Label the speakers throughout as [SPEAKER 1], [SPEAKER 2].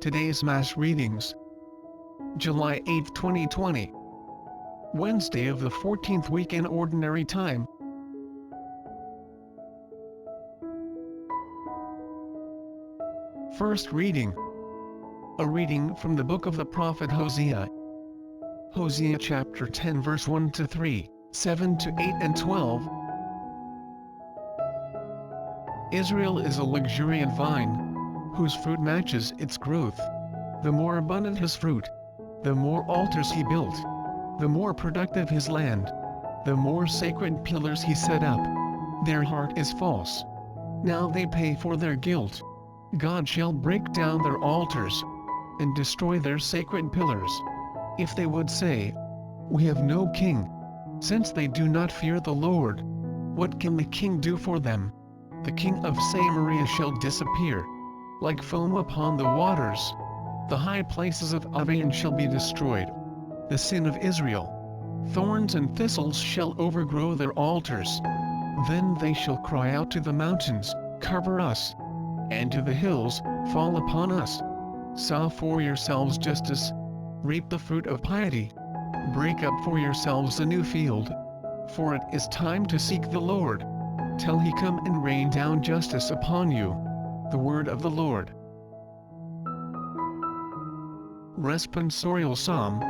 [SPEAKER 1] Today's Mass readings. July 8, 2020. Wednesday of the 14th week in Ordinary Time. First reading. A reading from the book of the prophet Hosea. Hosea chapter 10 verse 1 to 3, 7 to 8 and 12. Israel is a luxuriant vine, whose fruit matches its growth. The more abundant his fruit, the more altars he built. The more productive his land, the more sacred pillars he set up. Their heart is false. Now they pay for their guilt. God shall break down their altars, and destroy their sacred pillars. If they would say, "We have no king," since they do not fear the Lord, what can the king do for them? The king of Samaria shall disappear, like foam upon the waters. The high places of Aven shall be destroyed. The sin of Israel. Thorns and thistles shall overgrow their altars. Then they shall cry out to the mountains, "Cover us," and to the hills, "Fall upon us." Sow for yourselves justice. Reap the fruit of piety. Break up for yourselves a new field. For it is time to seek the Lord, till he come and rain down justice upon you. The word of the Lord. Responsorial Psalm.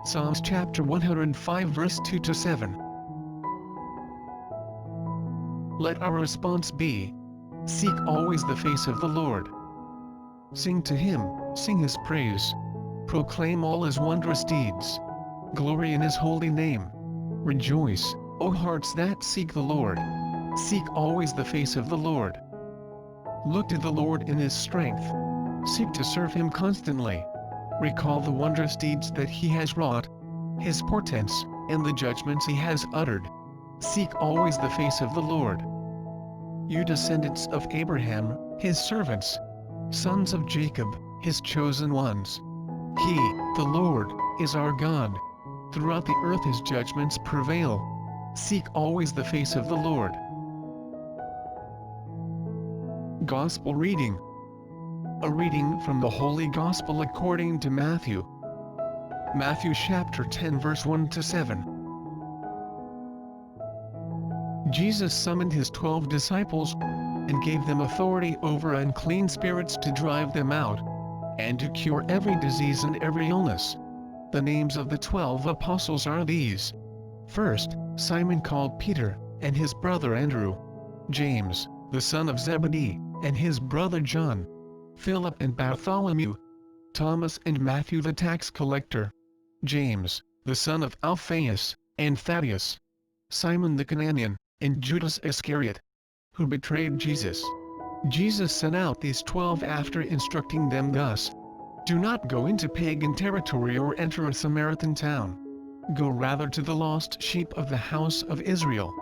[SPEAKER 1] Psalms chapter 105 verse 2 to 7. Let our response be, seek always the face of the Lord. Sing to him, sing his praise. Proclaim all his wondrous deeds. Glory in his holy name. Rejoice, O hearts that seek the Lord. Seek always the face of the Lord. Look to the Lord in his strength. Seek to serve him constantly. Recall the wondrous deeds that he has wrought, his portents, and the judgments he has uttered. Seek always the face of the Lord. You descendants of Abraham, his servants, sons of Jacob, his chosen ones. He, the Lord, is our God. Throughout the earth his judgments prevail. Seek always the face of the Lord. Gospel reading. A reading from the Holy Gospel according to Matthew. Matthew chapter 10 verse 1 to 7. Jesus summoned his 12 disciples, and gave them authority over unclean spirits to drive them out, and to cure every disease and every illness. The names of the 12 apostles are these. First, Simon called Peter, and his brother Andrew. James, the son of Zebedee, and his brother John. Philip and Bartholomew. Thomas and Matthew the tax collector. James, the son of Alphaeus, and Thaddeus. Simon the Cananaean, and Judas Iscariot, who betrayed Jesus. Jesus sent out these 12 after instructing them thus: do not go into pagan territory or enter a Samaritan town. Go rather to the lost sheep of the house of Israel.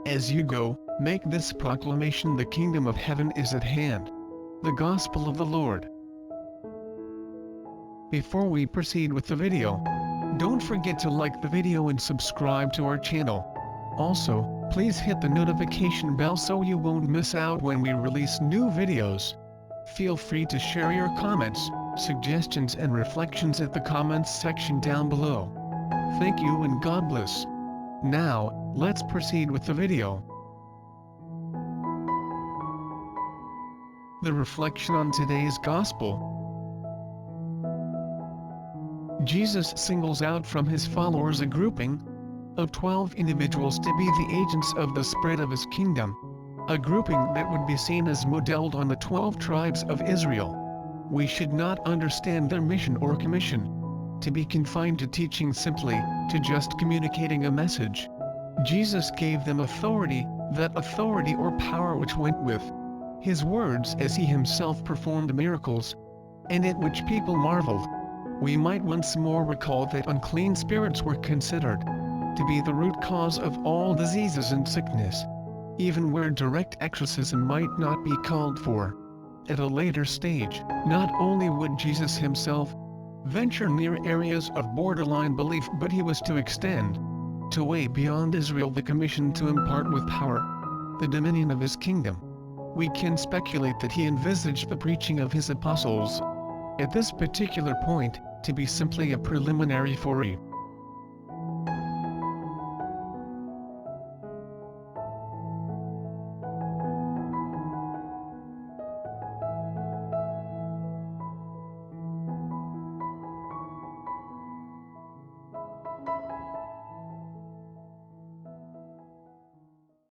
[SPEAKER 1] As you go, make this proclamation: the kingdom of heaven is at hand. The Gospel of the Lord. Before we proceed with the video, don't forget to like the video and subscribe to our channel. Also, please hit the notification bell so you won't miss out when we release new videos. Feel free to share your comments, suggestions and reflections at the comments section down below. Thank you and God bless. Now, let's proceed with the video. The reflection on today's Gospel. Jesus singles out from his followers a grouping of 12 individuals to be the agents of the spread of his kingdom, a grouping that would be seen as modeled on the 12 tribes of Israel. We should not understand their mission or commission to be confined to teaching simply, to just communicating a message. Jesus gave them authority, that authority or power which went with his words as he himself performed miracles, and at which people marveled. We might once more recall that unclean spirits were considered to be the root cause of all diseases and sickness, even where direct exorcism might not be called for. At a later stage, not only would Jesus himself venture near areas of borderline belief, but he was to extend to way beyond Israel the commission to impart with power the dominion of his kingdom. We can speculate that he envisaged the preaching of his apostles At this particular point, to be simply a preliminary for E.